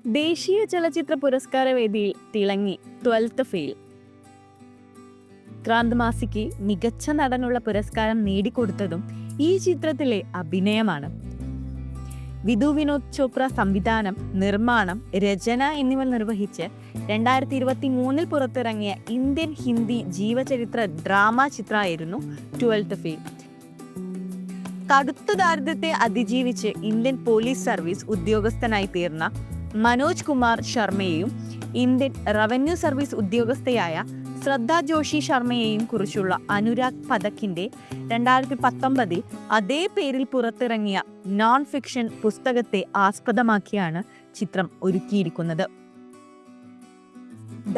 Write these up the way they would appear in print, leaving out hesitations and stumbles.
ദേശീയ ചലച്ചിത്ര പുരസ്കാര വേദിയിൽ തിളങ്ങി 12th ഫെയിൽ. ക്രാന്ത് മാസിക്ക് മികച്ച നടനുള്ള പുരസ്കാരം നേടിക്കൊടുത്തതും ഈ ചിത്രത്തിലെ അഭിനയമാണ്. വിധു വിനോദ് ചോപ്ര സംവിധാനം, നിർമ്മാണം, രചന എന്നിവ നിർവഹിച്ച് 2023 പുറത്തിറങ്ങിയ ഇന്ത്യൻ ഹിന്ദി ജീവചരിത്ര ഡ്രാമ ചിത്രമായിരുന്നു 12th ഫെയിൽ. കടുത്ത ദാരിദ്ര്യത്തെ അതിജീവിച്ച് ഇന്ത്യൻ പോലീസ് സർവീസ് ഉദ്യോഗസ്ഥനായി തീർന്ന മനോജ് കുമാർ ശർമ്മയെയും ഇന്ത്യൻ റവന്യൂ സർവീസ് ഉദ്യോഗസ്ഥയായ ശ്രദ്ധ ജോഷി ശർമ്മയെയും കുറിച്ചുള്ള അനുരാഗ് പഥക്കിന്റെ 2019 അതേ പേരിൽ പുറത്തിറങ്ങിയ നോൺ ഫിക്ഷൻ പുസ്തകത്തെ ആസ്പദമാക്കിയാണ് ചിത്രം ഒരുക്കിയിരിക്കുന്നത്.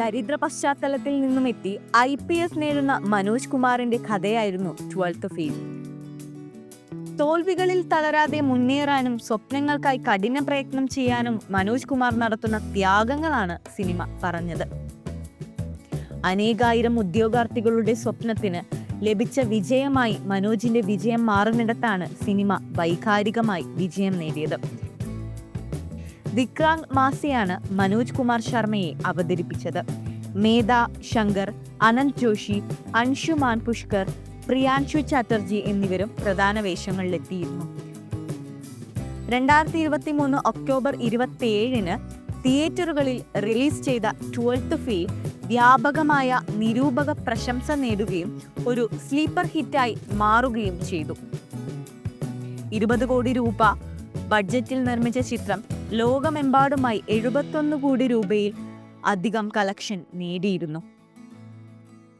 ദരിദ്ര പശ്ചാത്തലത്തിൽ നിന്നും എത്തി IPS നേടുന്ന മനോജ് കുമാറിന്റെ കഥയായിരുന്നു 12th ഫെയിൽ. തോൽവികളിൽ തളരാതെ മുന്നേറാനും സ്വപ്നങ്ങൾക്കായി കഠിന പ്രയത്നം ചെയ്യാനും മനോജ് കുമാർ നടത്തുന്ന ത്യാഗങ്ങളാണ് സിനിമ പറഞ്ഞത്. അനേകായിരം ഉദ്യോഗാർത്ഥികളുടെ സ്വപ്നത്തിന് ലഭിച്ച വിജയമായി മനോജിന്റെ വിജയം മാറുന്നിടത്താണ് സിനിമ വൈകാരികമായി വിജയം നേടിയത്. വിക്രാന്ത് മാസിയാണ് മനോജ് കുമാർ ശർമ്മയെ അവതരിപ്പിച്ചത്. മേധ ശങ്കർ, അനന്ത് ജോഷി, അൻഷുമാൻ പുഷ്കർ, പ്രിയാൻഷു ചാറ്റർജി എന്നിവരും പ്രധാന വേഷങ്ങളിലെത്തിയിരുന്നു. 2023 ഒക്ടോബർ 27 തിയേറ്ററുകളിൽ റിലീസ് ചെയ്ത 12th ഫെയിൽ വ്യാപകമായ നിരൂപക പ്രശംസ നേടുകയും ഒരു സ്ലീപ്പർ ഹിറ്റായി മാറുകയും ചെയ്തു. 20 കോടി രൂപ ബഡ്ജറ്റിൽ നിർമ്മിച്ച ചിത്രം ലോകമെമ്പാടുമായി 71 കോടി രൂപയിൽ അധികം കളക്ഷൻ നേടിയിരുന്നു.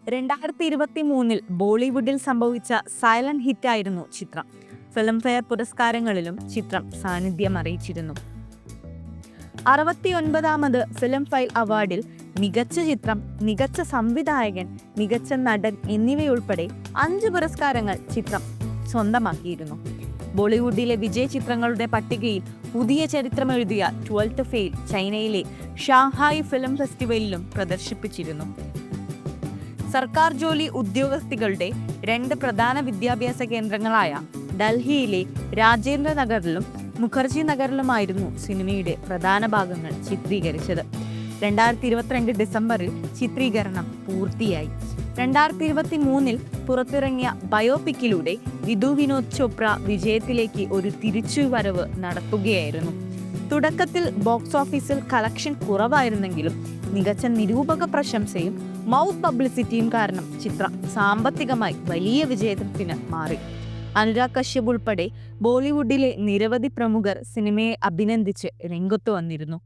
2023 ബോളിവുഡിൽ സംഭവിച്ച സൈലന്റ് ഹിറ്റായിരുന്നു ചിത്രം. ഫിലിം ഫെയർ പുരസ്കാരങ്ങളിലും ചിത്രം സാന്നിധ്യം അറിയിച്ചിരുന്നു. 69ാമത് ഫിലിം ഫെയർ അവാർഡിൽ മികച്ച ചിത്രം, മികച്ച സംവിധായകൻ, മികച്ച നടൻ എന്നിവയുൾപ്പെടെ 5 പുരസ്കാരങ്ങൾ ചിത്രം സ്വന്തമാക്കിയിരുന്നു. ബോളിവുഡിലെ വിജയ ചിത്രങ്ങളുടെ പട്ടികയിൽ പുതിയ ചരിത്രമെഴുതിയ 12th ഫെയിൽ ചൈനയിലെ ഷാങ്ഹായ് ഫിലിം ഫെസ്റ്റിവലിലും പ്രദർശിപ്പിച്ചിരുന്നു. സർക്കാർ ജോലി ഉദ്യോഗസ്ഥികളുടെ 2 പ്രധാന വിദ്യാഭ്യാസ കേന്ദ്രങ്ങളായ ഡൽഹിയിലെ രാജേന്ദ്ര നഗറിലും മുഖർജി നഗറിലുമായിരുന്നു സിനിമയുടെ പ്രധാന ഭാഗങ്ങൾ ചിത്രീകരിച്ചത്. 2022 ഡിസംബറിൽ ചിത്രീകരണം പൂർത്തിയായി. 2023 പുറത്തിറങ്ങിയ ബയോപിക്കിലൂടെ വിധു വിനോദ് ചോപ്ര വിജയത്തിലേക്ക് ഒരു തിരിച്ചുവരവ് നടത്തുകയായിരുന്നു. തുടക്കത്തിൽ ബോക്സ് ഓഫീസിൽ കളക്ഷൻ കുറവായിരുന്നെങ്കിലും മികച്ച നിരൂപക പ്രശംസയും മൗത്ത് പബ്ലിസിറ്റിയും കാരണം ചിത്രം സാമ്പത്തികമായി വലിയ വിജയത്തിന് മാറി. അനുരാഗ് കശ്യപ് ഉൾപ്പെടെ ബോളിവുഡിലെ നിരവധി പ്രമുഖർ സിനിമയെ അഭിനന്ദിച്ച് രംഗത്തു വന്നിരുന്നു.